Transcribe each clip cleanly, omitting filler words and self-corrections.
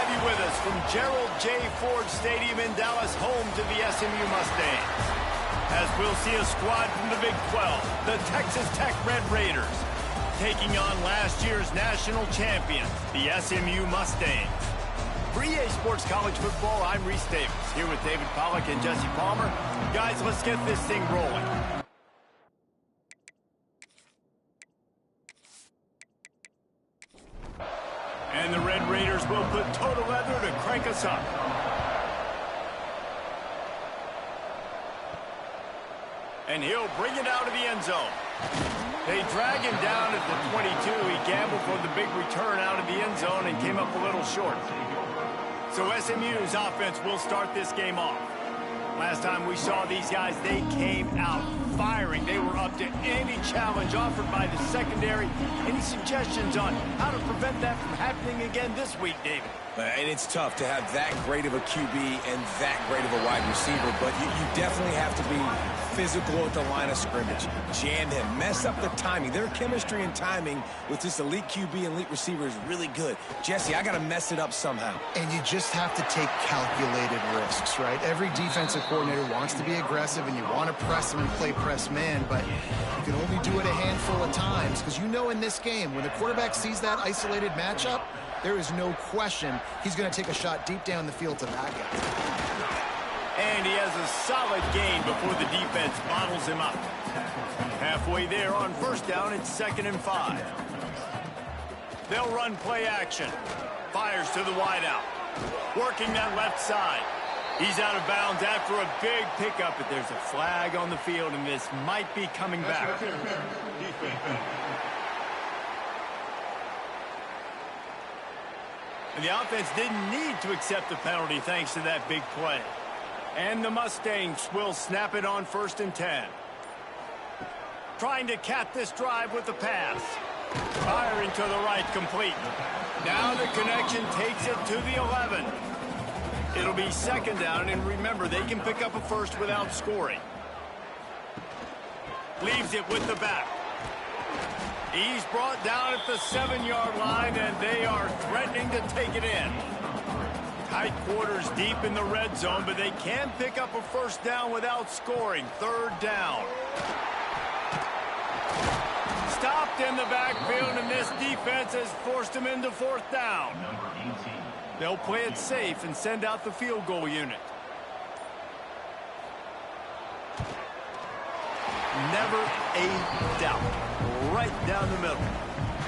have you with us from Gerald J. Ford Stadium in Dallas, home to the SMU Mustangs. As we'll see a squad from the Big 12, the Texas Tech Red Raiders, taking on last year's national champions, the SMU Mustangs. For EA Sports College Football, I'm Reese Davis, here with David Pollack and Jesse Palmer. Guys, let's get this thing rolling. And the Red Raiders will put total leather to crank us up. And he'll bring it out of the end zone. They drag him down at the 22. He gambled for the big return out of the end zone and came up a little short. So SMU's offense will start this game off. Last time we saw these guys, they came out firing. They were up to any challenge offered by the secondary. Any suggestions on how to prevent that from happening again this week, David? And it's tough to have that great of a QB and that great of a wide receiver, but you definitely have to be physical at the line of scrimmage. Jam him, mess up the timing. Their chemistry and timing with this elite QB and elite receiver is really good. Jesse, I got to mess it up somehow. And you just have to take calculated risks, right? Every defensive coordinator wants to be aggressive, and you want to press them and play press man, but you can only do it a handful of times because you know in this game, when the quarterback sees that isolated matchup, there is no question he's going to take a shot deep down the field to back it. And he has a solid gain before the defense bottles him up. Halfway there on first down, it's 2nd and 5. They'll run play action. Fires to the wideout. Working that left side. He's out of bounds after a big pickup, but there's a flag on the field, and this might be coming back. And the offense didn't need to accept the penalty thanks to that big play. And the Mustangs will snap it on 1st and 10. Trying to cap this drive with the pass. Firing to the right, complete. Now the connection takes it to the 11. It'll be 2nd down, and remember, they can pick up a first without scoring. Leaves it with the back. He's brought down at the 7-yard line, and they are threatening to take it in. Tight quarters deep in the red zone, but they can pick up a first down without scoring. 3rd down. Stopped in the backfield, and this defense has forced him into 4th down. They'll play it safe and send out the field goal unit. Never a doubt. Right down the middle.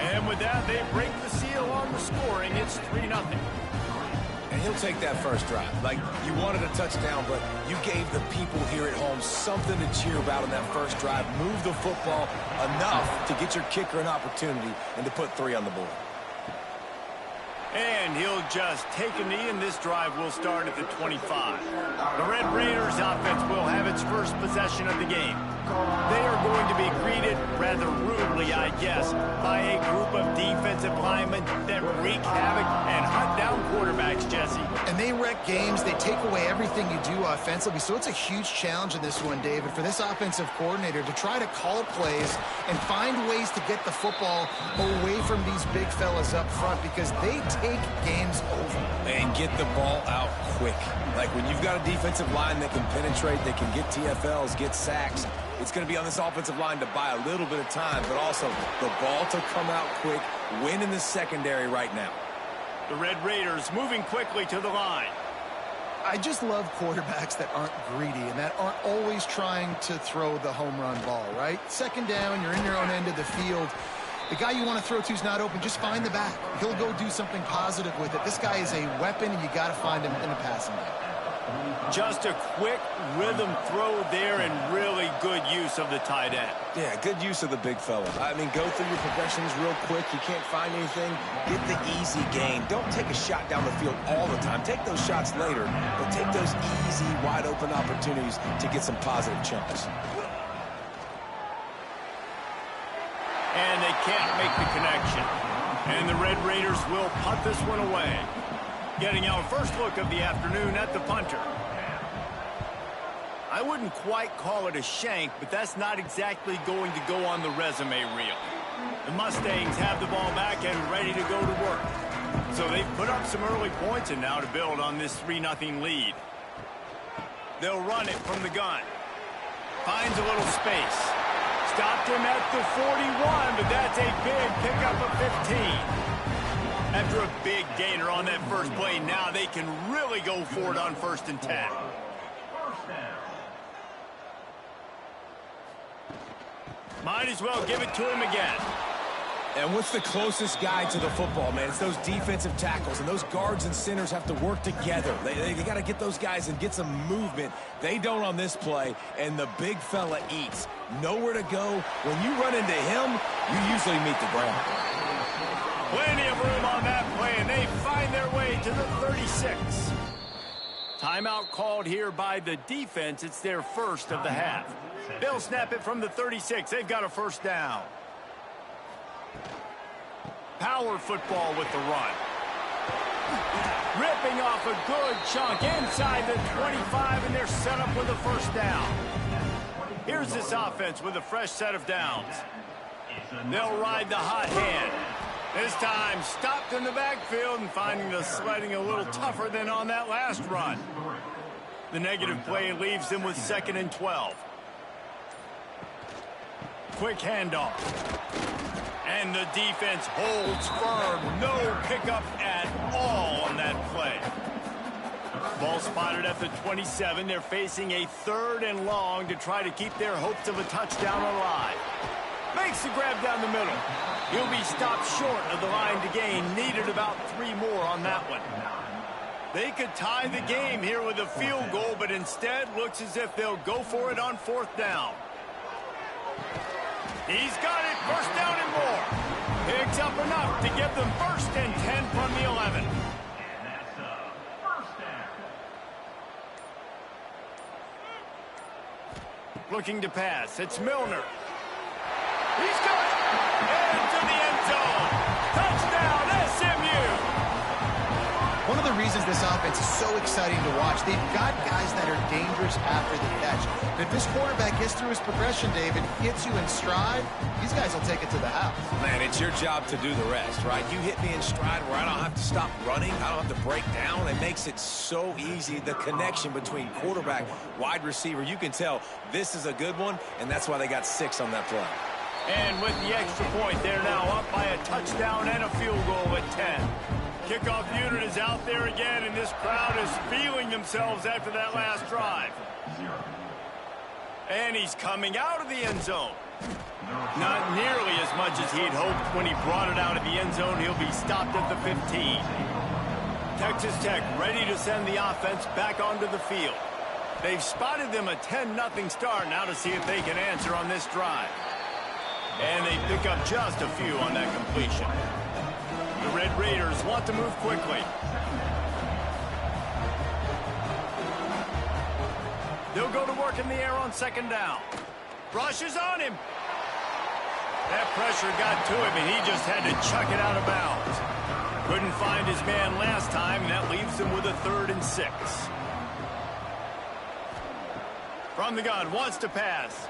And with that, they break the seal on the scoring. It's 3-0. And he'll take that first drive. Like, you wanted a touchdown, but you gave the people here at home something to cheer about on that first drive. Move the football enough to get your kicker an opportunity and to put 3 on the board. And he'll just take a knee, and this drive will start at the 25. The Red Raiders offense will have its first possession of the game. They are going to be greeted rather rudely, I guess, by a group of defensive linemen that wreak havoc and hunt down quarterbacks, Jesse. And they wreck games. They take away everything you do offensively. So it's a huge challenge in this one, David, for this offensive coordinator to try to call plays and find ways to get the football away from these big fellas up front because they take games over. And get the ball out quick. Like when you've got a defensive line that can penetrate, that can get TFLs, get sacks, it's going to be on this offensive line to buy a little bit of time, but also the ball to come out quick, win in the secondary right now. The Red Raiders moving quickly to the line. I just love quarterbacks that aren't greedy and that aren't always trying to throw the home run ball, right? 2nd down, you're in your own end of the field. The guy you want to throw to is not open. Just find the back. He'll go do something positive with it. This guy is a weapon, and you got to find him in the passing game. Just a quick rhythm throw there and really good use of the tight end. Yeah, good use of the big fella. I mean, go through your progressions real quick. You can't find anything. Get the easy gain. Don't take a shot down the field all the time. Take those shots later, but take those easy, wide-open opportunities to get some positive chunks. And they can't make the connection. And the Red Raiders will punt this one away. Getting our first look of the afternoon at the punter. I wouldn't quite call it a shank, but that's not exactly going to go on the resume reel. The Mustangs have the ball back and ready to go to work. So they've put up some early points and now to build on this 3-0 lead. They'll run it from the gun. Finds a little space. Stopped him at the 41, but that's a big pickup of 15. After a big gainer on that first play, now they can really go for it on 1st and 10. Might as well give it to him again. And what's the closest guy to the football, man? It's those defensive tackles, and those guards and centers have to work together. They got to get those guys and get some movement. They don't on this play, and the big fella eats. Nowhere to go. When you run into him, you usually meet the ground. Plenty of room on that play, and they find their way to the 36. Timeout called here by the defense. It's their first of the half. They'll snap it from the 36. They've got a 1st down. Power football with the run. Ripping off a good chunk inside the 25, and they're set up with a 1st down. Here's this offense with a fresh set of downs. They'll ride the hot hand. This time stopped in the backfield and finding the sledding a little tougher than on that last run. The negative play leaves them with 2nd and 12. Quick handoff. And the defense holds firm. No pickup at all on that play. Ball spotted at the 27. They're facing a 3rd and long to try to keep their hopes of a touchdown alive. Makes the grab down the middle. He'll be stopped short of the line to gain. Needed about 3 more on that one. They could tie the game here with a field goal, but instead looks as if they'll go for it on 4th down. He's got it, 1st down and more. Picks up enough to give them 1st and 10 from the 11. And that's a 1st down. Looking to pass, it's Milner. He's got it, into the end zone. Touchdown, SMU. One of the reasons this offense is so exciting to watch, they've got guys that are dangerous after the catch. But if this quarterback gets through his progression, David, hits you in stride, these guys will take it to the house. Man, it's your job to do the rest, right? You hit me in stride where I don't have to stop running. I don't have to break down. It makes it so easy, the connection between quarterback, wide receiver. You can tell this is a good one, and that's why they got 6 on that play. And with the extra point, they're now up by a touchdown and a field goal at 10. Kickoff unit is out there again, and this crowd is feeling themselves after that last drive. And he's coming out of the end zone. Not nearly as much as he'd hoped when he brought it out of the end zone. He'll be stopped at the 15. Texas Tech ready to send the offense back onto the field. They've spotted them a 10-0 start. Now to see if they can answer on this drive. And they pick up just a few on that completion. The Red Raiders want to move quickly. They'll go to work in the air on 2nd down. Rush is on him. That pressure got to him, and he just had to chuck it out of bounds. Couldn't find his man last time, and that leaves him with a 3rd and 6. From the gun, wants to pass.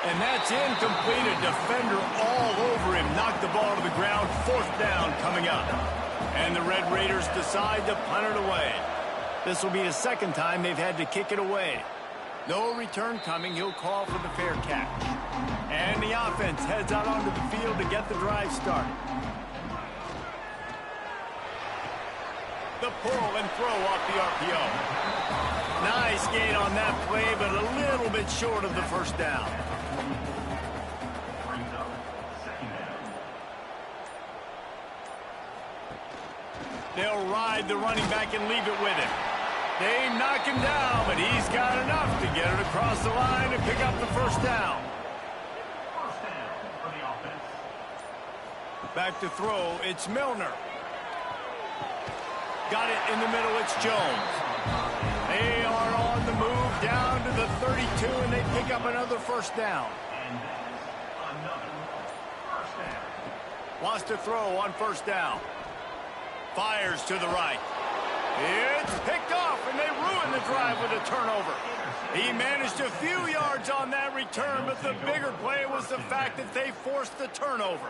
And that's incomplete. A defender all over him. Knocked the ball to the ground. 4th down coming up. And the Red Raiders decide to punt it away. This will be the 2nd time they've had to kick it away. No return coming. He'll call for the fair catch. And the offense heads out onto the field to get the drive started. The pull and throw off the RPO. Nice gain on that play, but a little bit short of the 1st down. They'll ride the running back and leave it with him. They knock him down, but he's got enough to get it across the line and pick up the 1st down. 1st down for the offense. Back to throw, it's Milner. Got it in the middle, it's Jones. They are on the move down to the 32, and they pick up another 1st down. And that is another 1st down. Wants to throw on 1st down. Fires to the right. It's picked off, and they ruin the drive with a turnover. He managed a few yards on that return, but the bigger play was the fact that they forced the turnover.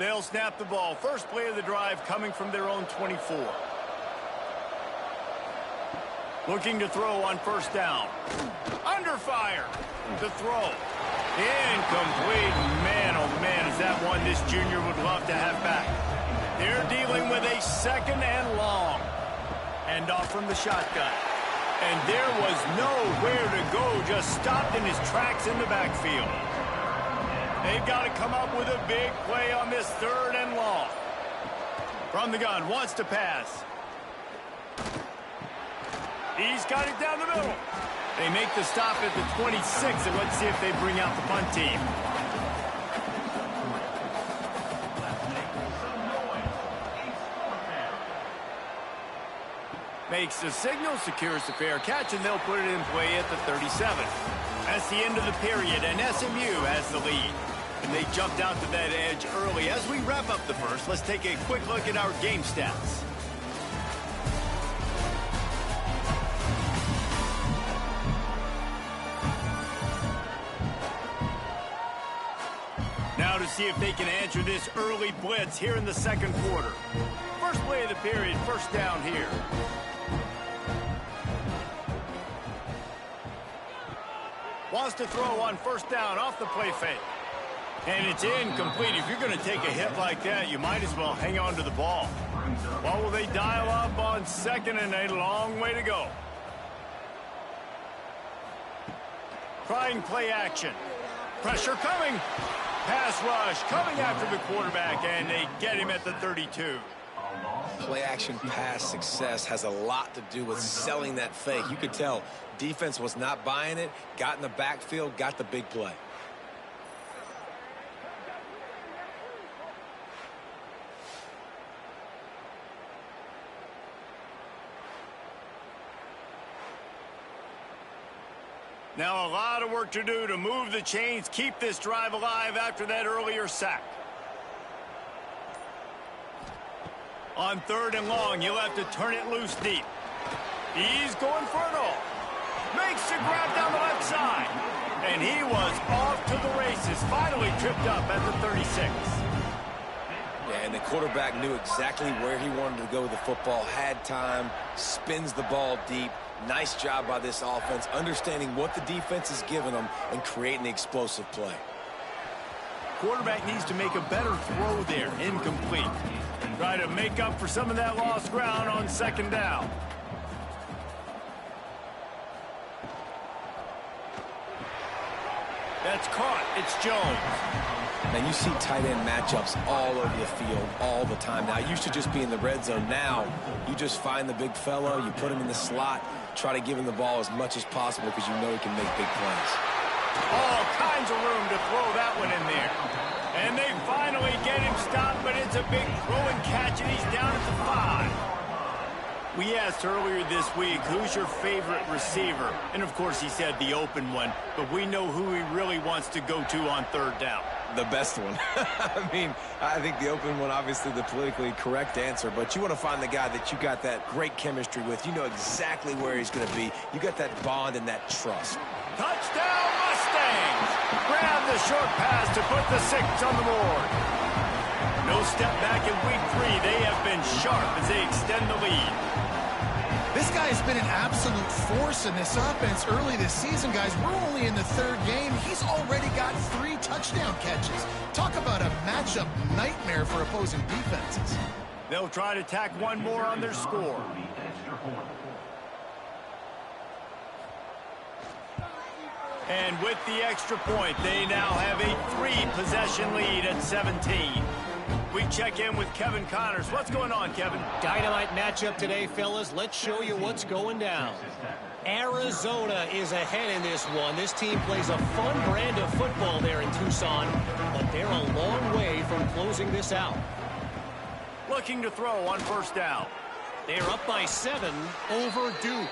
They'll snap the ball. First play of the drive coming from their own 24. Looking to throw on first down. Under fire. The throw. Incomplete. Man, oh man, is that one this junior would love to have back. They're dealing with a second and long. Hand off from the shotgun. And there was nowhere to go, just stopped in his tracks in the backfield. They've got to come up with a big play on this third and long. From the gun, wants to pass. He's got it down the middle. They make the stop at the 26, and let's see if they bring out the punt team. Makes the signal, secures the fair catch, and they'll put it in play at the 37. That's the end of the period, and SMU has the lead. And they jumped out to that edge early. As we wrap up the first, let's take a quick look at our game stats. Now to see if they can answer this early blitz here in the second quarter. First play of the period, first down here. Wants to throw on first down off the play fake. And it's incomplete. If you're going to take a hit like that, you might as well hang on to the ball. What will they dial up on second and a long way to go? Trying play action. Pressure coming. Pass rush coming after the quarterback, and they get him at the 32. Play action pass success has a lot to do with selling that fake. You could tell defense was not buying it, got in the backfield, got the big play. Now a lot of work to do to move the chains, keep this drive alive after that earlier sack. On third and long, you'll have to turn it loose deep. He's going for it all. Makes the grab down the left side. And he was off to the races. Finally tripped up at the 36. Yeah, and the quarterback knew exactly where he wanted to go with the football, had time, spins the ball deep. Nice job by this offense, understanding what the defense is giving them and creating the explosive play. Quarterback needs to make a better throw there. Incomplete. Try to make up for some of that lost ground on second down. That's caught. It's Jones. And you see tight end matchups all over the field all the time. Now, it used to just be in the red zone. Now, you just find the big fellow, you put him in the slot, try to give him the ball as much as possible because you know he can make big plays. All kinds of room to throw that one in there. And they finally get him stopped, but it's a big throw and catch, and he's down at the 5. We asked earlier this week, who's your favorite receiver? And, of course, he said the open one, but we know who he really wants to go to on third down. The best one. I mean, I think the open one, obviously the politically correct answer, but you want to find the guy that you got that great chemistry with. You know exactly where he's going to be. You got that bond and that trust. Touchdown, Mustangs! Grab the short pass to put the 6 on the board. No step back in week 3. They have been sharp as they extend the lead. This guy has been an absolute force in this offense early this season, guys. We're only in the third game. He's already got 3 touchdown catches. Talk about a matchup nightmare for opposing defenses. They'll try to tack one more on their score. And with the extra point, they now have a 3-possession lead at 17. We check in with Kevin Connors. What's going on, Kevin? Dynamite matchup today, fellas. Let's show you what's going down. Arizona is ahead in this one. This team plays a fun brand of football there in Tucson, but they're a long way from closing this out. Looking to throw on first down. They're up by 7 over Duke.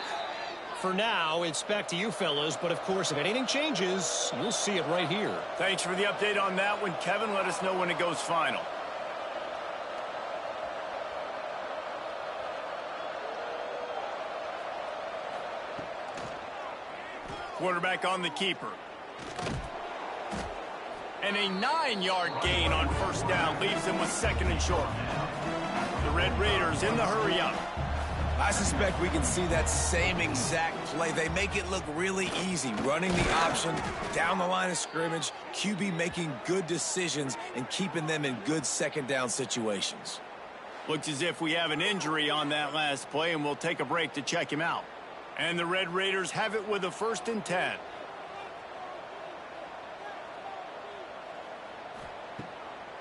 For now, it's back to you, fellas, but of course, if anything changes, you'll see it right here. Thanks for the update on that one, Kevin. Let us know when it goes final. Quarterback on the keeper. And a 9-yard gain on first down leaves them with second and short. The Red Raiders in the hurry-up. I suspect we can see that same exact play. They make it look really easy, running the option down the line of scrimmage, QB making good decisions and keeping them in good second down situations. Looks as if we have an injury on that last play, and we'll take a break to check him out. And the Red Raiders have it with a 1st and 10.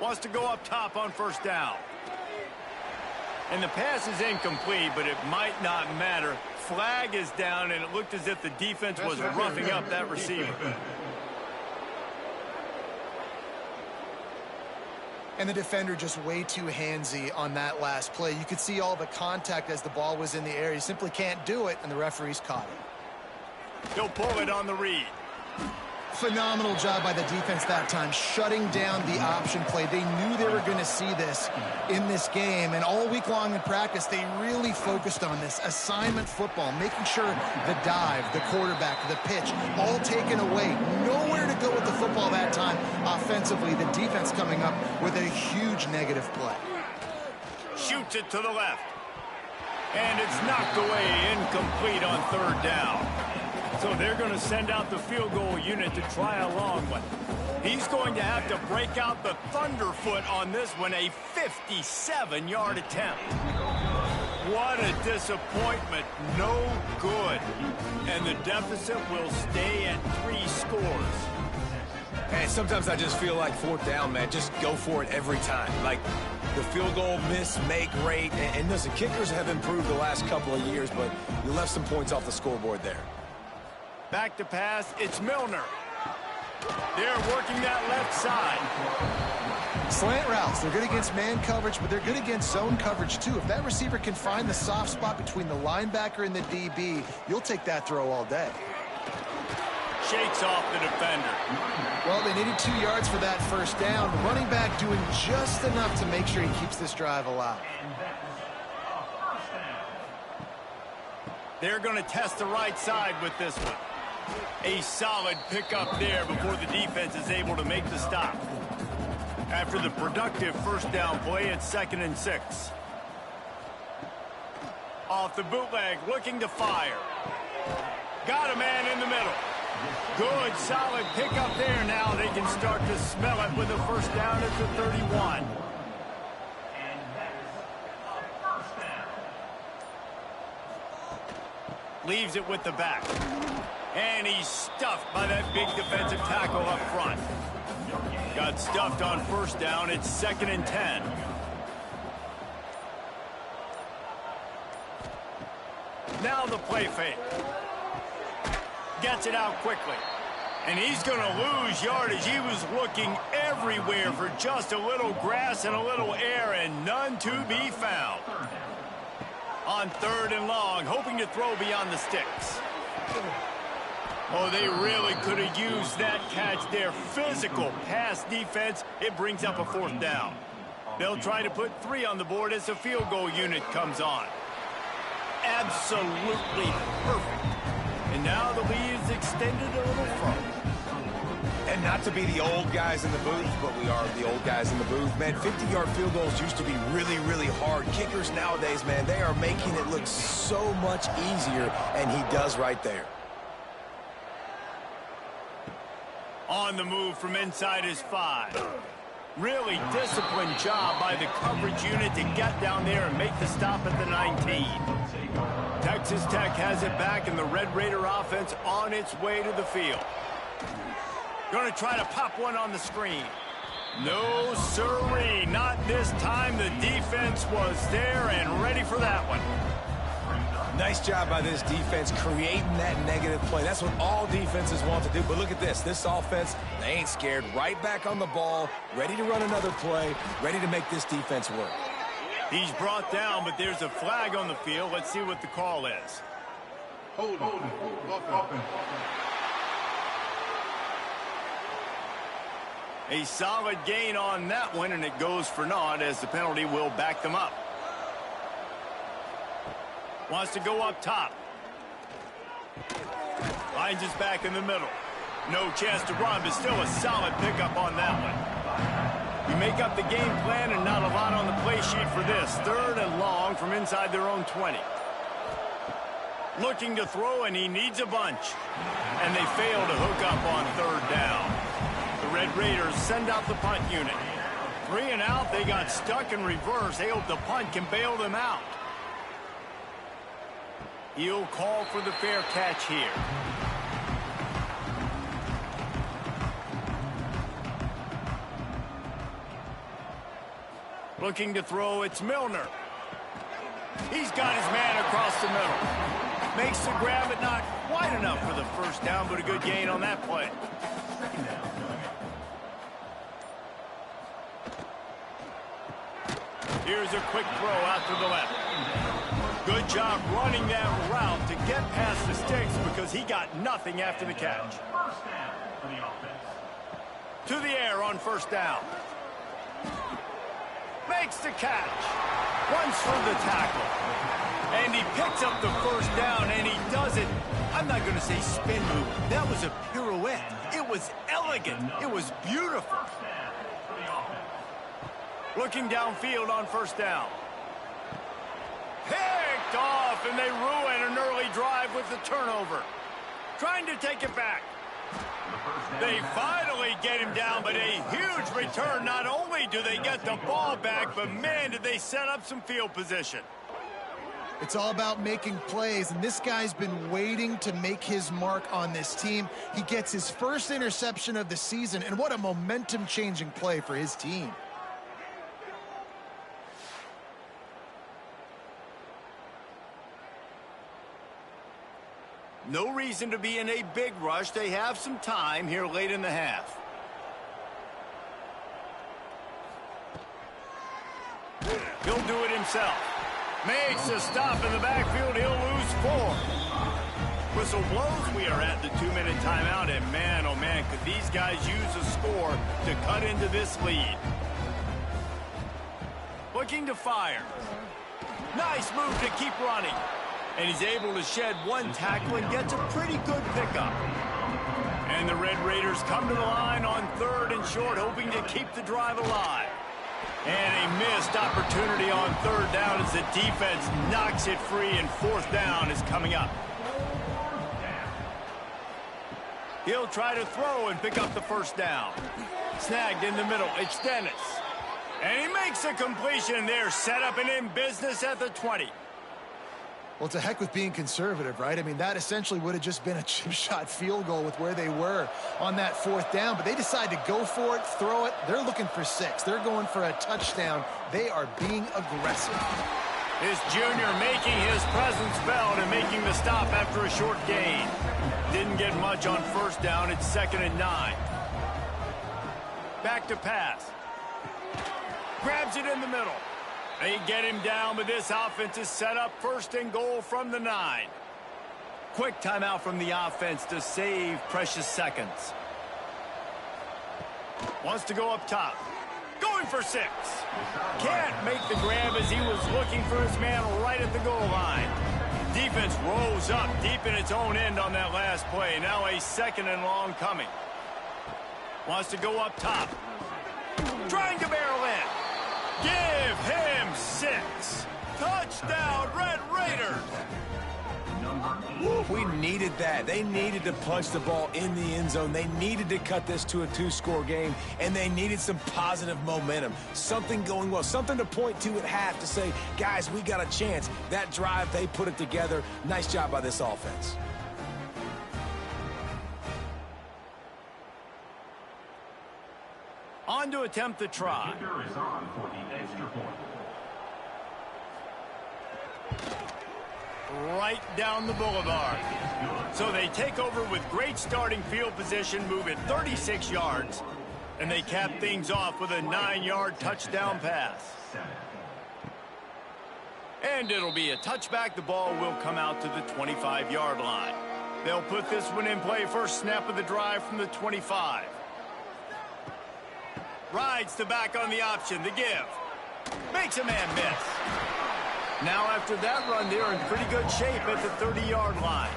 Wants to go up top on first down. And the pass is incomplete, but it might not matter. Flag is down, and it looked as if the defense was roughing up that receiver. And the defender just way too handsy on that last play. You could see all the contact as the ball was in the air. He simply can't do it, and the referees caught him. He'll pull it on the read. Phenomenal job by the defense that time, shutting down the option play. They knew they were going to see this in this game, and all week long in practice, they really focused on this assignment football, making sure the dive, the quarterback, the pitch, all taken away. Nowhere to go with the football that time offensively. The defense coming up with a huge negative play. Shoots it to the left. And it's knocked away, incomplete on third down. So they're going to send out the field goal unit to try a long one. He's going to have to break out the thunderfoot on this one, a 57-yard attempt. What a disappointment. No good. And the deficit will stay at 3 scores. And sometimes I just feel like 4th down, man, just go for it every time. Like the field goal miss, make rate. And listen, kickers have improved the last couple of years, but you left some points off the scoreboard there. Back to pass, it's Milner. They're working that left side. Slant routes, they're good against man coverage, but they're good against zone coverage too. If that receiver can find the soft spot between the linebacker and the DB, you'll take that throw all day. Shakes off the defender. Well, they needed 2 yards for that first down. The running back doing just enough to make sure he keeps this drive alive. They're going to test the right side with this one. A solid pickup there before the defense is able to make the stop. After the productive first down play, it's 2nd and 6. Off the bootleg, looking to fire. Got a man in the middle. Good, solid pickup there. Now they can start to smell it with a first down at the 31. Leaves it with the back. And he's stuffed by that big defensive tackle up front. Got stuffed on first down. It's 2nd and 10. Now the play fake. Gets it out quickly. And he's going to lose yardage. He was looking everywhere for just a little grass and a little air, and none to be found. On 3rd and long, hoping to throw beyond the sticks. Oh, they really could have used that catch there. Physical pass defense. It brings up a 4th down. They'll try to put 3 on the board as the field goal unit comes on. Absolutely perfect. And now the lead is extended a little further. And not to be the old guys in the booth, but we are the old guys in the booth. Man, 50-yard field goals used to be really, really hard. Kickers nowadays, man, they are making it look so much easier, and he does right there. On the move from inside his 5. Really disciplined job by the coverage unit to get down there and make the stop at the 19. Texas Tech has it back, and the Red Raider offense on its way to the field. Going to try to pop one on the screen. No, sirree, not this time. The defense was there and ready for that one. Nice job by this defense creating that negative play. That's what all defenses want to do. But look at this. This offense, they ain't scared. Right back on the ball, ready to run another play, ready to make this defense work. He's brought down, but there's a flag on the field. Let's see what the call is. Hold. A solid gain on that one, and it goes for naught as the penalty will back them up. Wants to go up top. Finds his back in the middle. No chance to run, but still a solid pickup on that one. You make up the game plan and not a lot on the play sheet for this. 3rd and long from inside their own 20. Looking to throw, and he needs a bunch. And they fail to hook up on 3rd down. The Red Raiders send out the punt unit. 3 and out, they got stuck in reverse. They hope the punt can bail them out. He'll call for the fair catch here. Looking to throw, it's Milner. He's got his man across the middle. Makes the grab, but not quite enough for the 1st down, but a good gain on that play. Here's a quick throw out to the left. Good job running that route to get past the sticks because he got nothing after the catch. To the air on 1st down. Makes the catch. Runs through the tackle. And he picks up the 1st down, and he does it. I'm not going to say spin move. That was a pirouette. It was elegant. It was beautiful. Looking downfield on 1st down. Picked off, and they ruin an early drive with the turnover. Trying to take it back. They finally get him down, but a huge return. Not only do they get the ball back, but man, did they set up some field position. It's all about making plays, and this guy's been waiting to make his mark on this team. He gets his 1st interception of the season, and what a momentum-changing play for his team. No reason to be in a big rush. They have some time here late in the half. He'll do it himself. Makes a stop in the backfield. He'll lose 4. Whistle blows. We are at the 2-minute timeout, and man, oh man, could these guys use a score to cut into this lead. Looking to fire. Nice move to keep running. And he's able to shed 1 tackle and gets a pretty good pickup. And the Red Raiders come to the line on 3rd and short, hoping to keep the drive alive. And a missed opportunity on 3rd down as the defense knocks it free, and 4th down is coming up. He'll try to throw and pick up the 1st down. Snagged in the middle. It's Dennis. And he makes a completion there, set up and in business at the 20. Well, to heck with being conservative, right? I mean, that essentially would have just been a chip shot field goal with where they were on that 4th down, but they decide to go for it, throw it. They're looking for 6. They're going for a touchdown. They are being aggressive. His junior making his presence felt and making the stop after a short gain. Didn't get much on 1st down. It's 2nd and 9. Back to pass. Grabs it in the middle. They get him down, but this offense is set up 1st and goal from the 9. Quick timeout from the offense to save precious seconds. Wants to go up top. Going for 6. Can't make the grab as he was looking for his man right at the goal line. Defense rolls up deep in its own end on that last play. Now a 2nd and long coming. Wants to go up top. Trying to barrel in. Give him 6. Touchdown, Red Raiders. We needed that. They needed to punch the ball in the end zone. They needed to cut this to a 2-score game, and they needed some positive momentum. Something going well, something to point to at half to say, guys, we got a chance. That drive, they put it together. Nice job by this offense. On to attempt the try. Right down the boulevard. So they take over with great starting field position, move it 36 yards, and they cap things off with a 9-yard touchdown pass. And it'll be a touchback. The ball will come out to the 25-yard line. They'll put this one in play. First snap of the drive from the 25. Rides the back on the option. The give. Makes a man miss. Now after that run, they're in pretty good shape at the 30-yard line.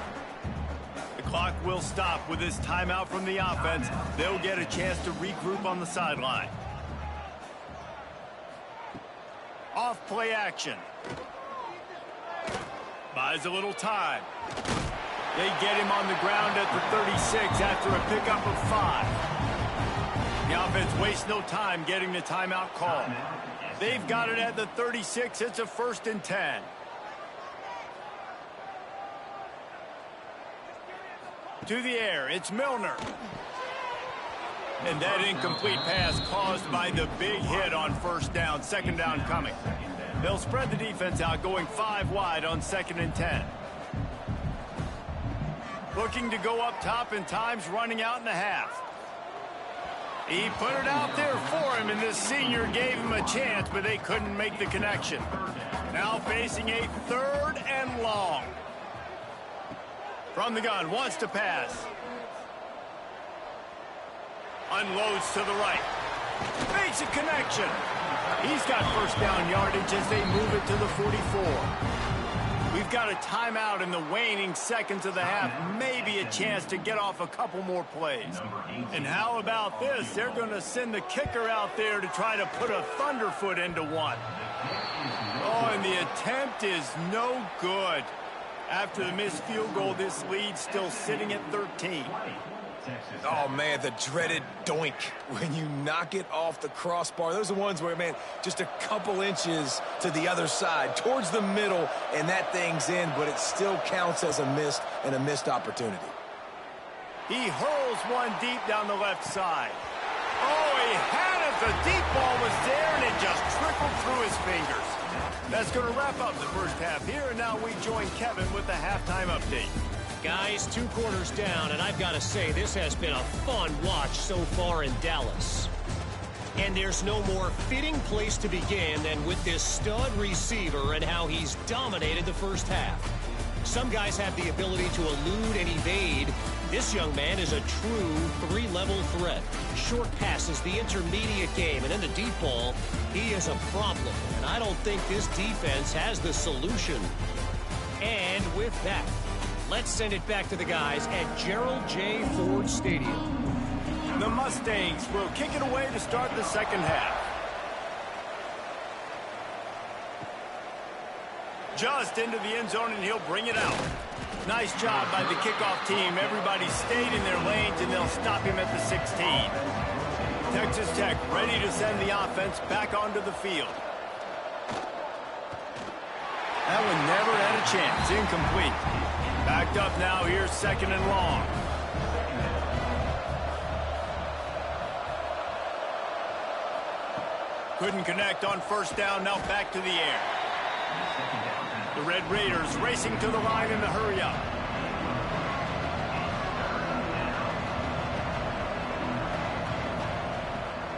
The Clock will stop with this timeout from the offense. They'll get a chance to regroup on the sideline. Off play action. Buys a little time. They get him on the ground at the 36 after a pickup of 5. The offense wastes no time getting the timeout call. They've got it at the 36. It's a 1st and 10. To the air, it's Milner. And that incomplete pass caused by the big hit on 1st down, 2nd down coming. They'll spread the defense out, going 5 wide on 2nd and 10. Looking to go up top, and time's running out in the half. He put it out there for him, and this senior gave him a chance, but they couldn't make the connection. Now facing a 3rd and long. From the gun, wants to pass. Unloads to the right. Makes a connection. He's got 1st down yardage as they move it to the 44. We've got a timeout in the waning seconds of the half. Maybe a chance to get off a couple more plays. And how about this? They're going to send the kicker out there to try to put a thunderfoot into one. Oh, and the attempt is no good. After the missed field goal, this lead's still sitting at 13. Oh, man, the dreaded doink when you knock it off the crossbar. Those are the ones where, man, just a couple inches to the other side, towards the middle, and that thing's in, but it still counts as a missed opportunity. He hurls one deep down the left side. Oh, he had it. The deep ball was there, and it just trickled through his fingers. That's going to wrap up the first half here, and now we join Kevin with the halftime update. Guys, 2 quarters down, and I've got to say, this has been a fun watch so far in Dallas. And there's no more fitting place to begin than with this stud receiver and how he's dominated the first half. Some guys have the ability to elude and evade. This young man is a true 3-level threat. Short passes, the intermediate game, and in the deep ball, he is a problem. And I don't think this defense has the solution. And with that, let's send it back to the guys at Gerald J. Ford Stadium. The Mustangs will kick it away to start the second half. Just into the end zone, and he'll bring it out. Nice job by the kickoff team. Everybody stayed in their lanes, and they'll stop him at the 16. Texas Tech ready to send the offense back onto the field. That one never had a chance. Incomplete. Backed up now. Here's 2nd and long. Couldn't connect on 1st down. Now back to the air. The Red Raiders racing to the line in the hurry-up.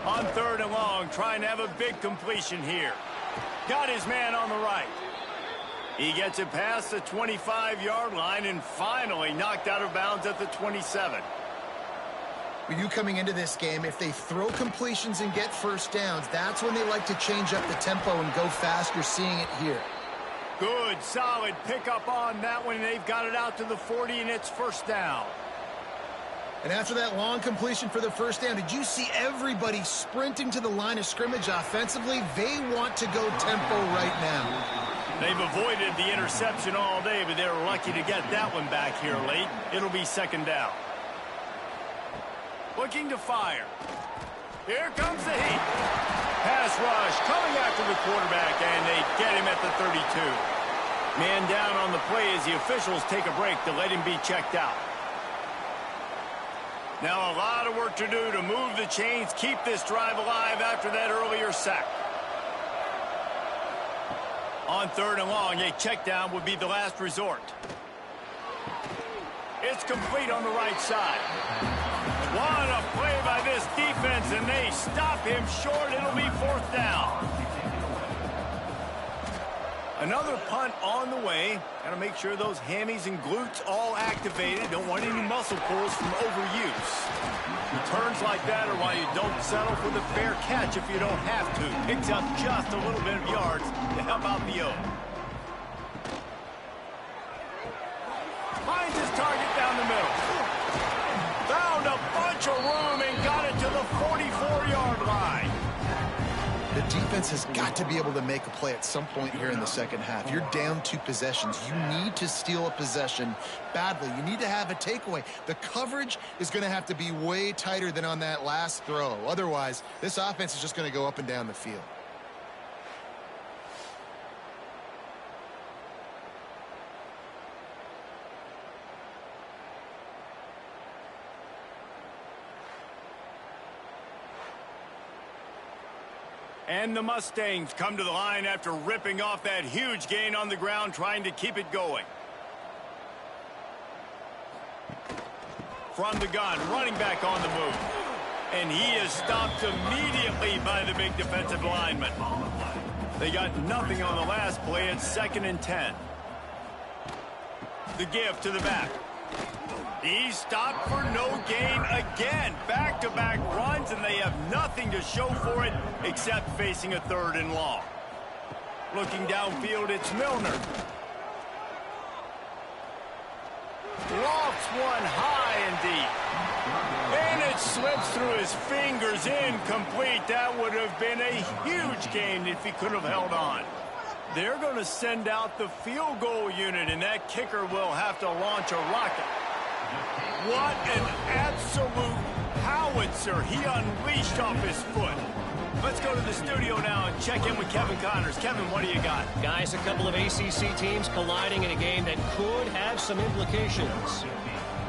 On 3rd and long, trying to have a big completion here. Got his man on the right. He gets it past the 25-yard line and finally knocked out of bounds at the 27. With you coming into this game, if they throw completions and get 1st downs, that's when they like to change up the tempo and go fast. You're seeing it here. Good, solid pickup on that one. They've got it out to the 40, and it's 1st down. And after that long completion for the 1st down, did you see everybody sprinting to the line of scrimmage offensively? They want to go tempo right now. They've avoided the interception all day, but they were lucky to get that one back here late. It'll be 2nd down. Looking to fire. Here comes the heat. Pass rush coming after the quarterback, and they get him at the 32. Man down on the play as the officials take a break to let him be checked out. Now a lot of work to do to move the chains, keep this drive alive after that earlier sack. On 3rd and long, a check down would be the last resort. It's complete on the right side. What a play by this defense, and they stop him short. It'll be 4th down. Another punt on the way. Got to make sure those hammies and glutes all activated. Don't want any muscle pulls from overuse. Returns like that are why you don't settle for the fair catch if you don't have to. Picks up just a little bit of yards to help out the O. Finds his target down the middle. offense has got to be able to make a play at some point here in the second half. You're down 2 possessions. You need to steal a possession badly. You need to have a takeaway. The coverage is going to have to be way tighter than on that last throw. Otherwise, this offense is just going to go up and down the field. And the Mustangs come to the line after ripping off that huge gain on the ground, trying to keep it going. From the gun, running back on the move. And he is stopped immediately by the big defensive lineman. They got nothing on the last play. It's 2nd and 10. The give to the back. He's stopped for no gain again. Back-to-back runs, and they have nothing to show for it except facing a 3rd and long. Looking downfield, it's Milner. Lofts one high and deep. And it slips through his fingers, incomplete. That would have been a huge gain if he could have held on. They're going to send out the field goal unit, and that kicker will have to launch a rocket. What an absolute howitzer he unleashed off his foot. Let's go to the studio now and check in with Kevin Connors. Kevin, what do you got? Guys, a couple of ACC teams colliding in a game that could have some implications.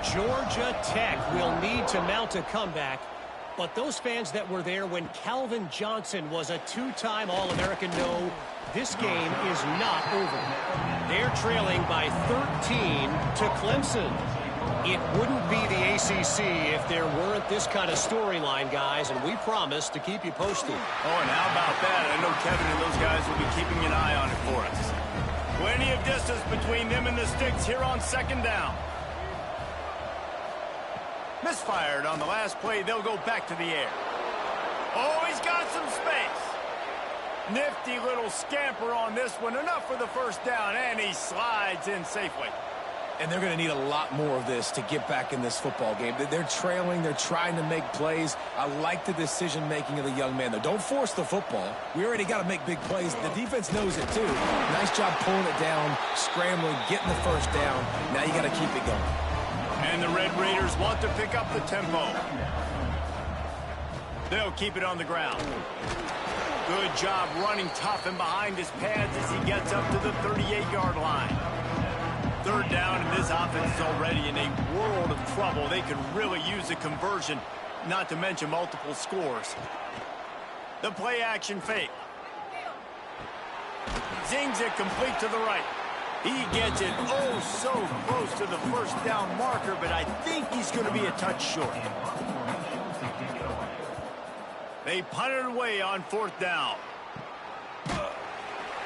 Georgia Tech will need to mount a comeback, but those fans that were there when Calvin Johnson was a 2-time All-American know this game is not over. They're trailing by 13 to Clemson. It wouldn't be the ACC if there weren't this kind of storyline, guys, and we promise to keep you posted. Oh, and how about that? I know Kevin and those guys will be keeping an eye on it for us. Plenty of distance between them and the sticks here on 2nd down. Misfired on the last play. They'll go back to the air. Oh, he's got some space. Nifty little scamper on this one. Enough for the 1st down, and he slides in safely. And they're going to need a lot more of this to get back in this football game. They're trailing. They're trying to make plays. I like the decision-making of the young man, though. Don't force the football. We already got to make big plays. The defense knows it, too. Nice job pulling it down, scrambling, getting the 1st down. Now you got to keep it going. And the Red Raiders want to pick up the tempo. They'll keep it on the ground. Good job running tough and behind his pads as he gets up to the 38-yard line. 3rd down, and this offense is already in a world of trouble. They could really use a conversion, not to mention multiple scores. The play-action fake. Zings it complete to the right. He gets it oh so close to the 1st down marker, but I think he's going to be a touch short. They punt it away on 4th down.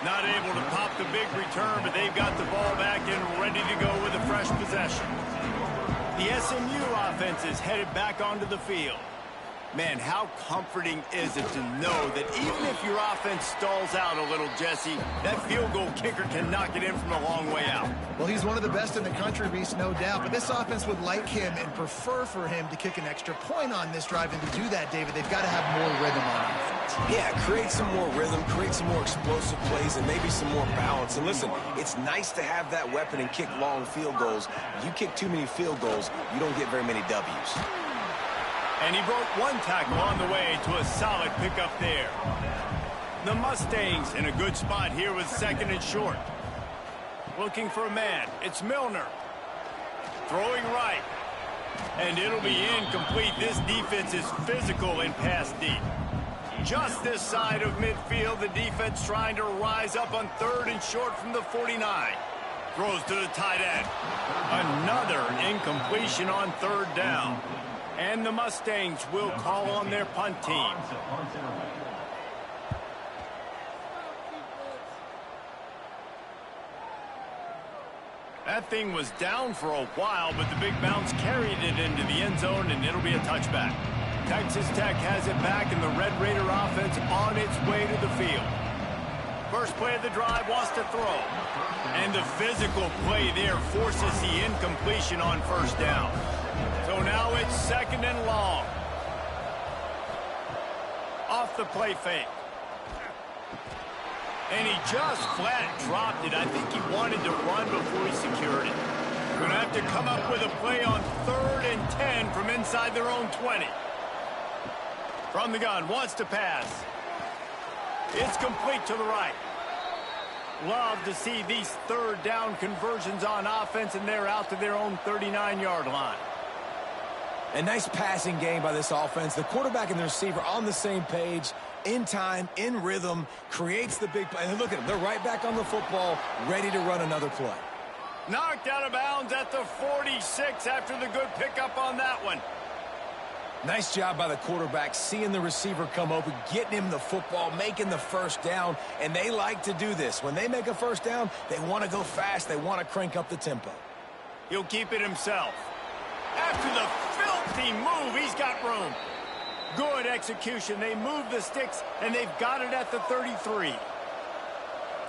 Not able to pop the big return, but they've got the ball back and ready to go with a fresh possession. The SMU offense is headed back onto the field. Man, how comforting is it to know that even if your offense stalls out a little, Jesse, that field goal kicker can knock it in from a long way out. Well, he's one of the best in the country, Reese, no doubt. But this offense would like him and prefer for him to kick an extra point on this drive. And to do that, David, they've got to have more rhythm on offense. Yeah, create some more rhythm, create some more explosive plays, and maybe some more balance. And listen, it's nice to have that weapon and kick long field goals. You kick too many field goals, you don't get very many W's. And he broke one tackle on the way to a solid pickup there. The Mustangs in a good spot here with 2nd and short. Looking for a man. It's Milner. Throwing right. And it'll be incomplete. This defense is physical and pass deep. Just this side of midfield, the defense trying to rise up on 3rd and short from the 49. Throws to the tight end. Another incompletion on 3rd down. And the Mustangs will call on their punt team. That thing was down for a while, but the big bounce carried it into the end zone, and it'll be a touchback. Texas Tech has it back, and the Red Raider offense on its way to the field. First play of the drive, wants to throw. And the physical play there forces the incompletion on 1st down. So now it's 2nd and long. Off the play fake. And he just flat dropped it. I think he wanted to run before he secured it. Going to have to come up with a play on 3rd and 10 from inside their own 20. From the gun, wants to pass. It's complete to the right. Love to see these 3rd down conversions on offense, and they're out to their own 39-yard line. A nice passing game by this offense. The quarterback and the receiver on the same page, in time, in rhythm, creates the big play. And look at them. They're right back on the football, ready to run another play. Knocked out of bounds at the 46 after the good pickup on that one. Nice job by the quarterback, seeing the receiver come open, getting him the football, making the first down, and they like to do this. When they make a first down, they want to go fast. They want to crank up the tempo. He'll keep it himself. After the filthy move, he's got room. Good execution. They move the sticks, and they've got it at the 33.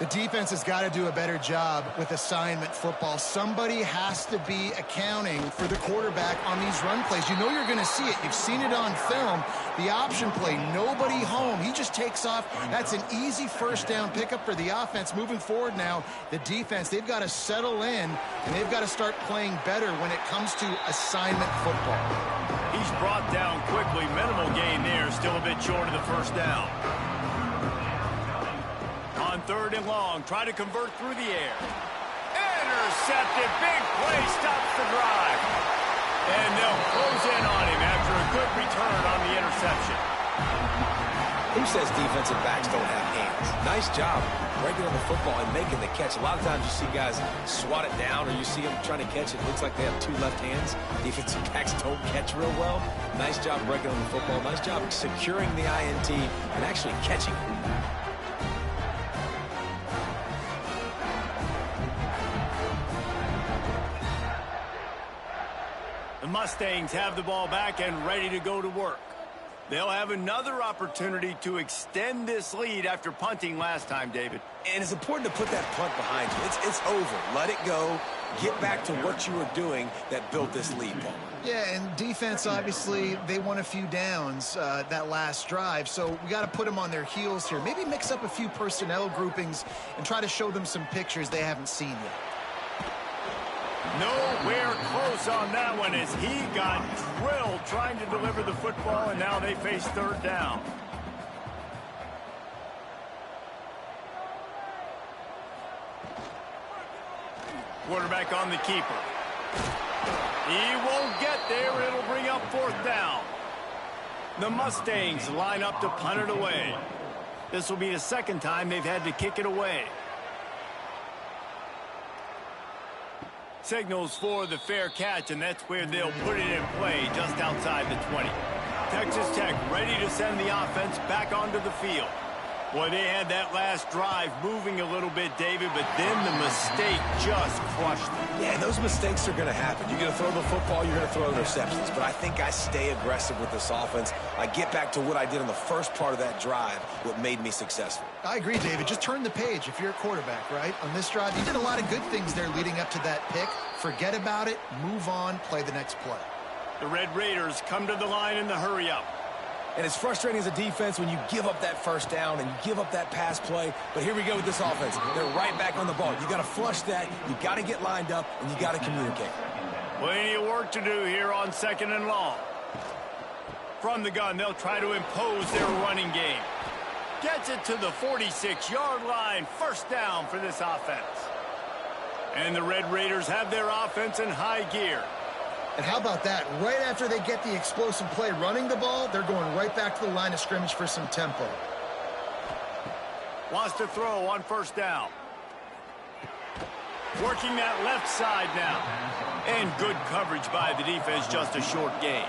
The defense has got to do a better job with assignment football. Somebody has to be accounting for the quarterback on these run plays. You know you're going to see it. You've seen it on film. The option play, nobody home. He just takes off. That's an easy first down pickup for the offense. Moving forward now, the defense, they've got to settle in, and they've got to start playing better when it comes to assignment football. He's brought down quickly. Minimal gain there. Still a bit short of the first down. On 3rd and long, try to convert through the air. Intercepted. Big play stops the drive. And they'll close in on him after a good return on the interception. Who says defensive backs don't have hands? Nice job breaking on the football and making the catch. A lot of times you see guys swat it down, or you see them trying to catch it. It looks like they have 2 left hands. Defensive backs don't catch real well. Nice job breaking on the football. Nice job securing the INT and actually catching it. The Mustangs have the ball back and ready to go to work. They'll have another opportunity to extend this lead after punting last time, David. And it's important to put that punt behind you. It's over. Let it go. Get back to what you were doing that built this lead, Paul. Yeah, and defense, obviously, they won a few downs that last drive, so we got to put them on their heels here. Maybe mix up a few personnel groupings and try to show them some pictures they haven't seen yet. Nowhere close on that one as he got drilled trying to deliver the football, and now they face 3rd down. Quarterback on the keeper. He won't get there. It'll bring up 4th down. The Mustangs line up to punt it away. This will be the 2nd time they've had to kick it away. Signals for the fair catch, and that's where they'll put it in play just outside the 20. Texas Tech ready to send the offense back onto the field. Boy, they had that last drive moving a little bit, David, but then the mistake just crushed them. Yeah, those mistakes are going to happen. You're going to throw the football, you're going to throw interceptions. But I think I stay aggressive with this offense. I get back to what I did in the first part of that drive, what made me successful. I agree, David. Just turn the page if you're a quarterback, right? On this drive, you did a lot of good things there leading up to that pick. Forget about it, move on, play the next play. The Red Raiders come to the line in the hurry-up. And it's frustrating as a defense when you give up that first down and you give up that pass play. But here we go with this offense. They're right back on the ball. You got to flush that. You got to get lined up, and you got to communicate. Plenty of work to do here on 2nd and long. From the gun, they'll try to impose their running game. Gets it to the 46-yard line. 1st down for this offense. And the Red Raiders have their offense in high gear. And how about that? Right after they get the explosive play running the ball, they're going right back to the line of scrimmage for some tempo. Wants to throw on 1st down. Working that left side now. And good coverage by the defense, just a short gain.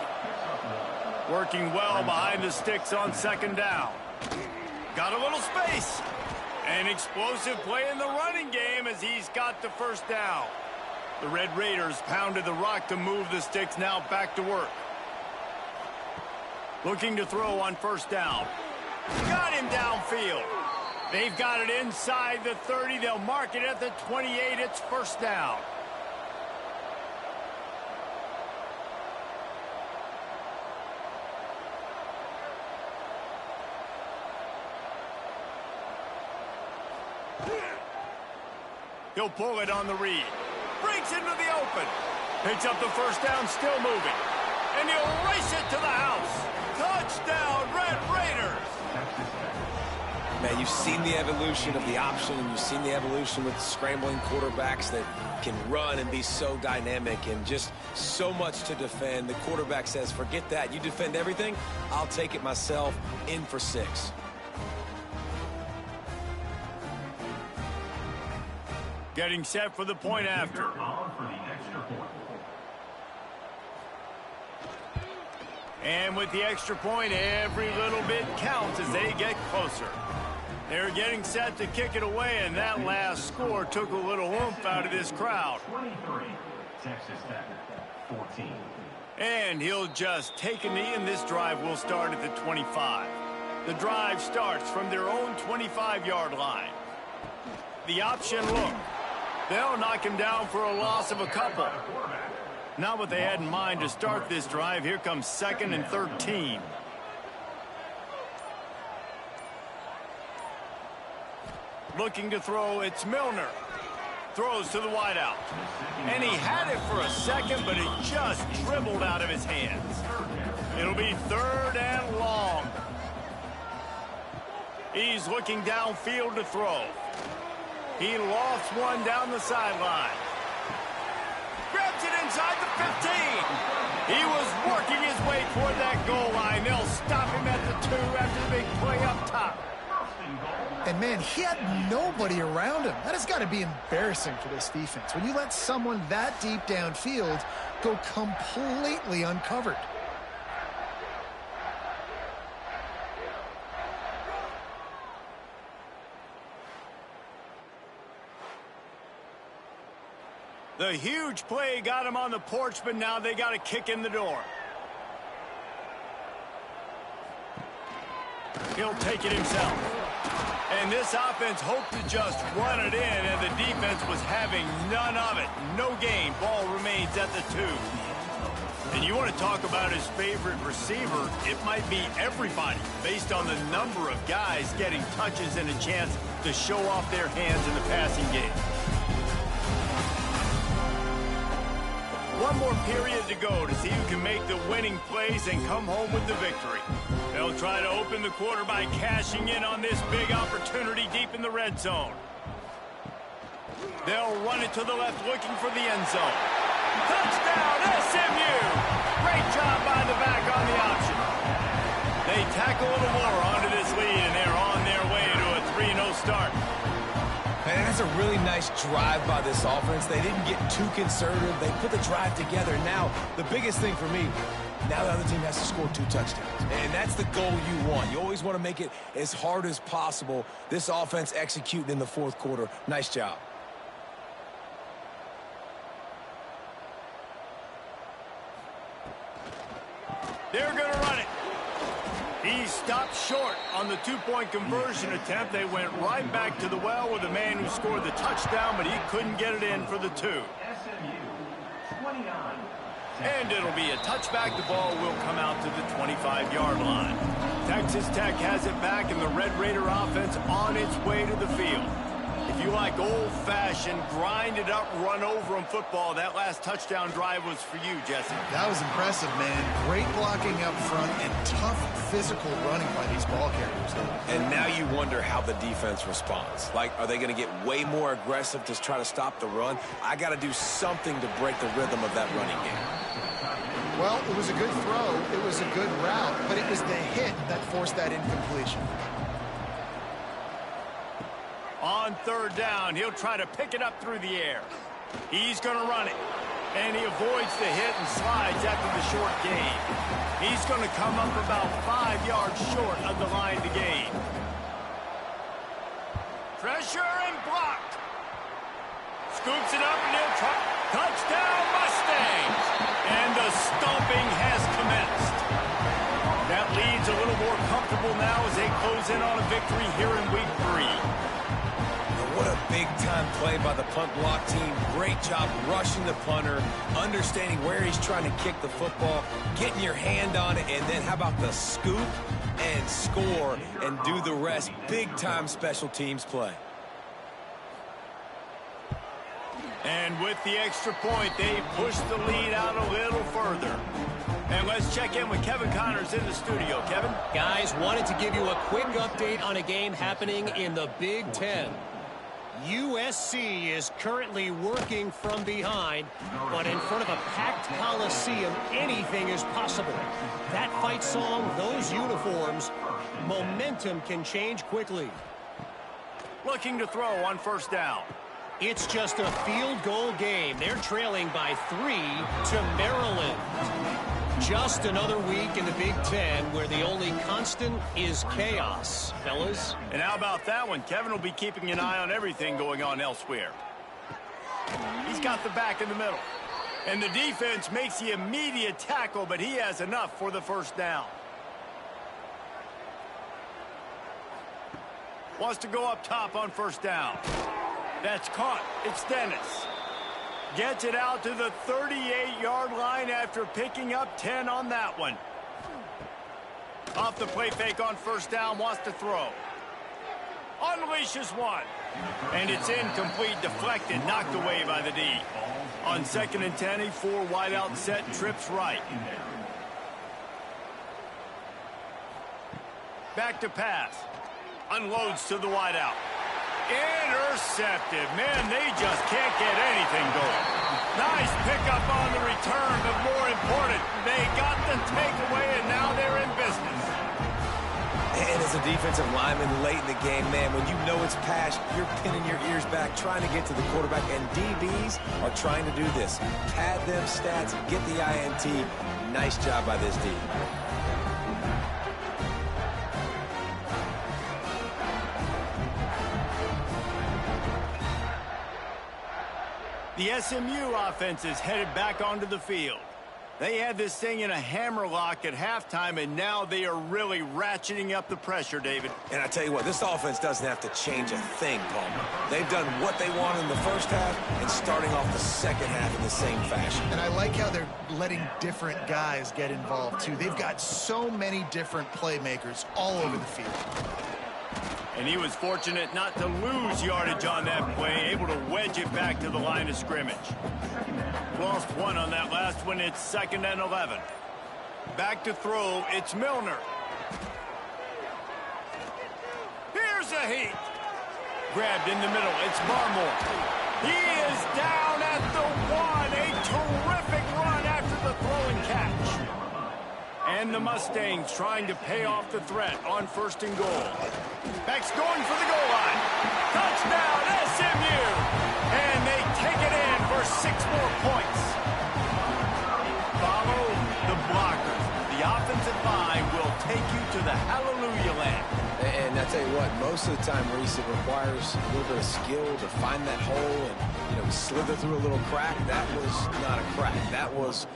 Working well behind the sticks on 2nd down. Got a little space. An explosive play in the running game as he's got the 1st down. The Red Raiders pounded the rock to move the sticks, now back to work. Looking to throw on 1st down. Got him downfield. They've got it inside the 30. They'll mark it at the 28. It's 1st down. He'll pull it on the read. Breaks into the open. Picks up the first down, still moving. And he'll race it to the house. Touchdown, Red Raiders! Man, you've seen the evolution of the option, and you've seen the evolution with scrambling quarterbacks that can run and be so dynamic and just so much to defend. The quarterback says, forget that. You defend everything, I'll take it myself. In for 6. Getting set for the point after. And with the extra point, every little bit counts as they get closer. They're getting set to kick it away, and that last score took a little oomph out of this crowd. 23, Texas Tech, 14. And he'll just take a knee, and this drive will start at the 25. The drive starts from their own 25-yard line. The option look. They'll knock him down for a loss of a couple. Not what they had in mind to start this drive. Here comes 2nd and 13. Looking to throw, it's Milner. Throws to the wideout. And he had it for a second, but it just dribbled out of his hands. It'll be 3rd and long. He's looking downfield to throw. He lost one down the sideline. Grabs it inside the 15. He was working his way toward that goal line. They'll stop him at the 2 after the big play up top. And, man, he had nobody around him. That has got to be embarrassing for this defense. When you let someone that deep downfield go completely uncovered. The huge play got him on the porch, but now they got to kick in the door. He'll take it himself. And this offense hoped to just run it in, and the defense was having none of it. No gain. Ball remains at the 2. And you want to talk about his favorite receiver, it might be everybody, based on the number of guys getting touches and a chance to show off their hands in the passing game. One more period to go to see who can make the winning plays and come home with the victory. They'll try to open the quarter by cashing in on this big opportunity deep in the red zone. They'll run it to the left looking for the end zone. Touchdown, SMU! Great job by the back on the option. They tack a little more onto this lead, and they're on their way to a 3-0 start. Man, that's a really nice drive by this offense. They didn't get too conservative. They put the drive together. Now, the biggest thing for me, now the other team has to score 2 touchdowns. And that's the goal you want. You always want to make it as hard as possible. This offense executing in the 4th quarter. Nice job. They're going to run it. He stopped short on the 2-point conversion attempt. They went right back to the well with the man who scored the touchdown, but he couldn't get it in for the 2. SMU, 29. And it'll be a touchback. The ball will come out to the 25-yard line. Texas Tech has it back, and the Red Raider offense on its way to the field. If you like old-fashioned, grind-it-up, run-over-'em football, that last touchdown drive was for you, Jesse. That was impressive, man. Great blocking up front and tough physical running by these ball carriers. And now you wonder how the defense responds. Like, are they going to get way more aggressive to try to stop the run? I got to do something to break the rhythm of that running game. Well, it was a good throw. It was a good route, but it was the hit that forced that incompletion. On 3rd down, he'll try to pick it up through the air. He's going to run it. And he avoids the hit and slides after the short gain. He's going to come up about 5 yards short of the line to gain. Pressure and blocked. Scoops it up and he'll try. Touchdown, Mustangs! And the stomping has commenced. That lead's a little more comfortable now as they close in on a victory here in week 3. What a big-time play by the punt block team. Great job rushing the punter, understanding where he's trying to kick the football, getting your hand on it, and then how about the scoop and score and do the rest. Big-time special teams play. And with the extra point, they push the lead out a little further. And let's check in with Kevin Connors in the studio. Kevin? Guys, wanted to give you a quick update on a game happening in the Big Ten. USC is currently working from behind, but in front of a packed Coliseum, anything is possible. That fight song, those uniforms, momentum can change quickly. Looking to throw on first down. It's just a field goal game. They're trailing by 3 to Maryland. Just another week in the Big Ten where the only constant is chaos, fellas. And how about that one? Kevin will be keeping an eye on everything going on elsewhere. He's got the back in the middle. And the defense makes the immediate tackle, but he has enough for the first down. Wants to go up top on first down. That's caught. It's Dennis. Gets it out to the 38-yard line after picking up 10 on that one. Off the play fake on first down, wants to throw. Unleashes one. And it's incomplete, deflected, knocked away by the D. On 2nd and 10, a 4 wide out set, trips right. Back to pass. Unloads to the wide out. Intercepted. Man, they just can't get anything going. Nice pickup on the return, but more important, they got the takeaway, and now they're in business. And as a defensive lineman late in the game, man, when you know it's pass, you're pinning your ears back, trying to get to the quarterback, and DBs are trying to do this. Pad them stats, get the INT. Nice job by this D. The SMU offense is headed back onto the field. They had this thing in a hammerlock at halftime, and now they are really ratcheting up the pressure, David. And I tell you what, this offense doesn't have to change a thing, Palmer. They've done what they wanted in the first half and starting off the second half in the same fashion. And I like how they're letting different guys get involved, too. They've got so many different playmakers all over the field. And he was fortunate not to lose yardage on that play, able to wedge it back to the line of scrimmage. Lost one on that last one. It's 2nd and 11. Back to throw. It's Milner. Here's a heat. Grabbed in the middle. It's Barmore. He is down at the 1. A terrific run after the throw and catch. And the Mustangs trying to pay off the threat on 1st and goal. Back's going for the goal line. Touchdown, SMU! And they take it in for 6 more points. Follow the blockers. The offensive line will take you to the hallelujah land. And I tell you what, most of the time, Reese, it requires a little bit of skill to find that hole and, slither through a little crack. That was not a crack. That was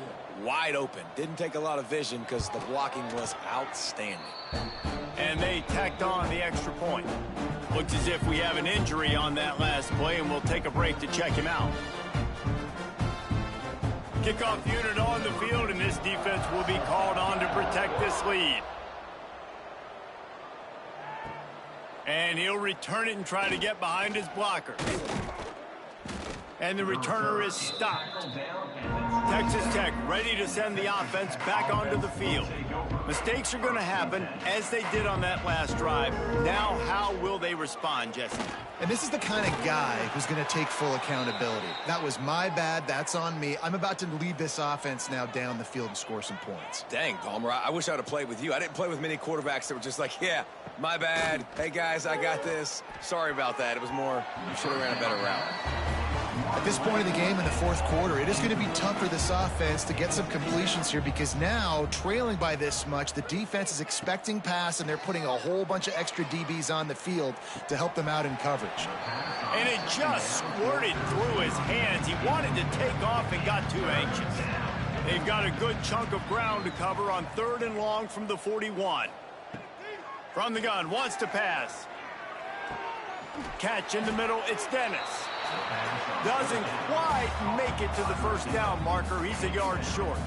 wide open. Didn't take a lot of vision because the blocking was outstanding. And they tacked on the extra point. Looks as if we have an injury on that last play, and we'll take a break to check him out. Kickoff unit on the field, and this defense will be called on to protect this lead. And he'll return it and try to get behind his blocker. And the returner is stopped. Texas Tech ready to send the offense back onto the field. Mistakes are going to happen, as they did on that last drive. Now, how will they respond, Jesse? And this is the kind of guy who's going to take full accountability. That was my bad. That's on me. I'm about to lead this offense now down the field and score some points. Dang, Palmer, I wish I would have played with you. I didn't play with many quarterbacks that were just like, yeah, my bad. Hey, guys, I got this. Sorry about that. It was more, you should have ran a better route. At this point in the game in the 4th quarter, it is going to be tough for this offense to get some completions here because now, trailing by this much, the defense is expecting pass, and they're putting a whole bunch of extra DBs on the field to help them out in coverage. And it just squirted through his hands. He wanted to take off and got too anxious. They've got a good chunk of ground to cover on 3rd and long from the 41. From the gun, wants to pass. Catch in the middle, it's Dennis. Doesn't quite make it to the first down marker. He's a yard short.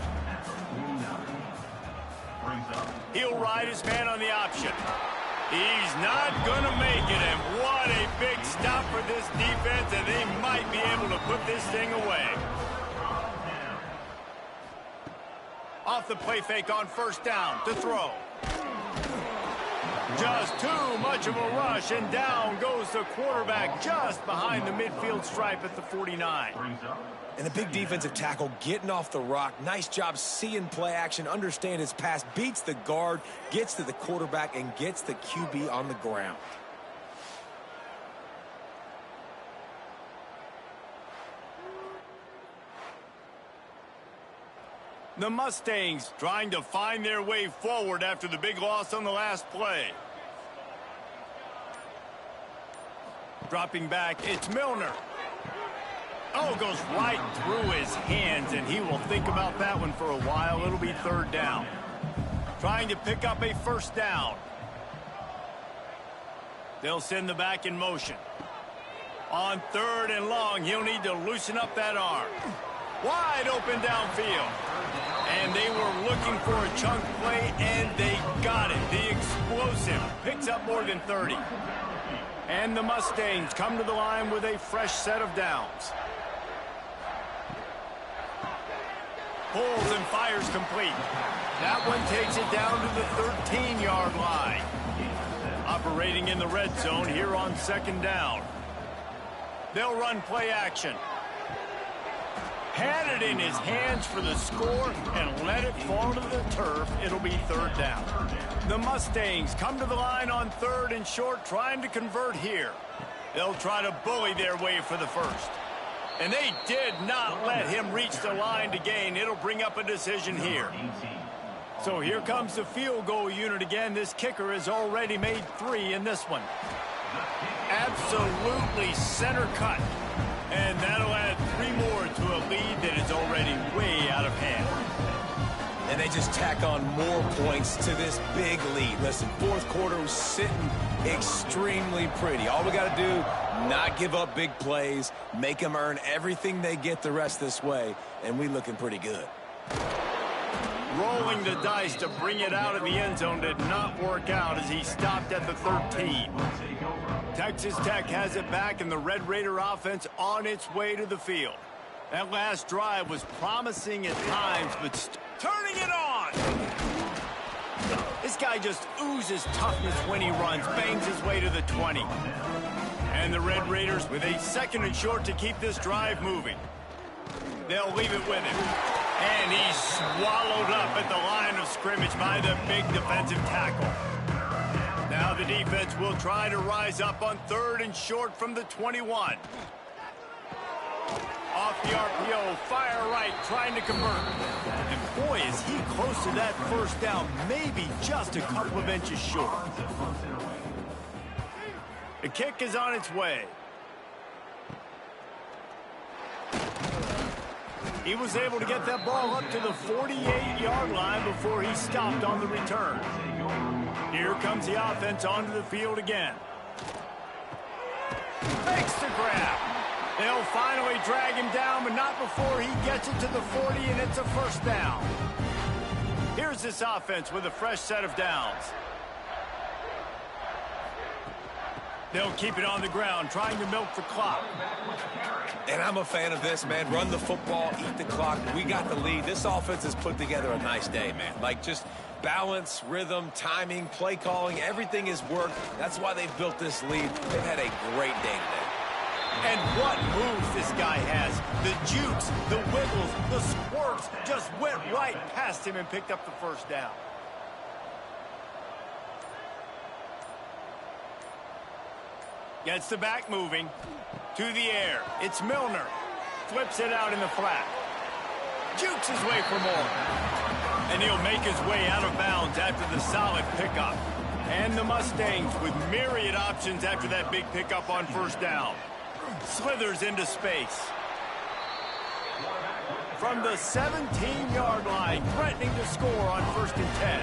He'll ride his man on the option. He's not going to make it, and what a big stop for this defense, and they might be able to put this thing away. Off the play fake on first down to throw. Just too much of a rush, and down goes the quarterback just behind the midfield stripe at the 49. And a big defensive tackle getting off the rock. Nice job seeing play action, understand his pass, beats the guard, gets to the quarterback, and gets the QB on the ground. The Mustangs trying to find their way forward after the big loss on the last play. Dropping back, it's Milner. Oh, goes right through his hands, and he will think about that one for a while. It'll be third down. Trying to pick up a first down. They'll send the back in motion. On third and long, he'll need to loosen up that arm. Wide open downfield. And they were looking for a chunk play, and they got it. The explosive picks up more than 30. And the Mustangs come to the line with a fresh set of downs. Pulls and fires complete. That one takes it down to the 13-yard line. Operating in the red zone here on second down. They'll run play action. Had it in his hands for the score and let it fall to the turf. It'll be third down. The Mustangs come to the line on third and short, trying to convert here. They'll try to bully their way for the first. And they did not let him reach the line to gain. It'll bring up a decision here. So here comes the field goal unit again. This kicker has already made 3 in this one. Absolutely center cut. And that'll add 3 more to a lead that is already way out of hand. And they just tack on more points to this big lead. Listen, fourth quarter was sitting extremely pretty. All we got to do, not give up big plays, make them earn everything they get the rest this way, and we looking pretty good. Rolling the dice to bring it out of the end zone did not work out as he stopped at the 13. Texas Tech has it back, and the Red Raider offense on its way to the field. That last drive was promising at times, but turning it on! This guy just oozes toughness when he runs, bangs his way to the 20. And the Red Raiders with a second and short to keep this drive moving. They'll leave it with him. And he's swallowed up at the line of scrimmage by the big defensive tackle. Now the defense will try to rise up on third and short from the 21. Off the RPO, fire right, trying to convert. And boy, is he close to that first down, maybe just a couple of inches short. The kick is on its way. He was able to get that ball up to the 48-yard line before he stopped on the return. Here comes the offense onto the field again. Makes the grab. They'll finally drag him down, but not before he gets it to the 40, and it's a first down. Here's this offense with a fresh set of downs. They'll keep it on the ground, trying to milk the clock. And I'm a fan of this, man. Run the football, eat the clock. We got the lead. This offense has put together a nice day, man. Like, just balance, rhythm, timing, play calling, everything has worked. That's why they've built this lead. They've had a great day today. And what moves this guy has. The jukes, the wiggles, the squirts just went right past him and picked up the first down. Gets the back moving. To the air. It's Milner. Flips it out in the flat. Jukes his way for more. And he'll make his way out of bounds after the solid pickup. And the Mustangs with myriad options after that big pickup on first down. Slithers into space. From the 17-yard line, threatening to score on first and 10.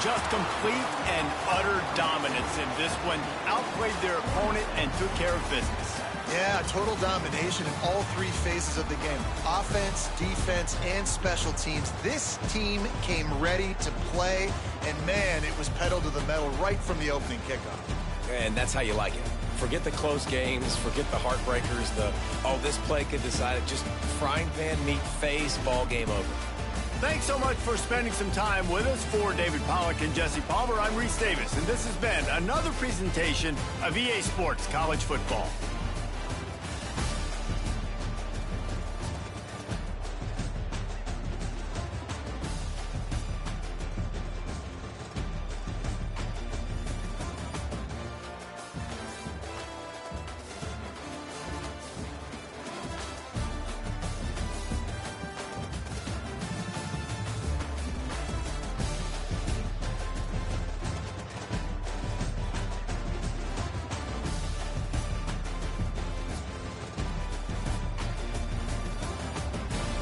Just complete and utter dominance in this one. Outplayed their opponent and took care of business. Yeah, total domination in all three phases of the game. Offense, defense, and special teams. This team came ready to play, and man, it was pedal to the metal right from the opening kickoff. And that's how you like it. Forget the close games, forget the heartbreakers, this play could decide it. Just frying pan meet face, ball game over. Thanks so much for spending some time with us. For David Pollack and Jesse Palmer, I'm Reese Davis, and this has been another presentation of EA Sports College Football.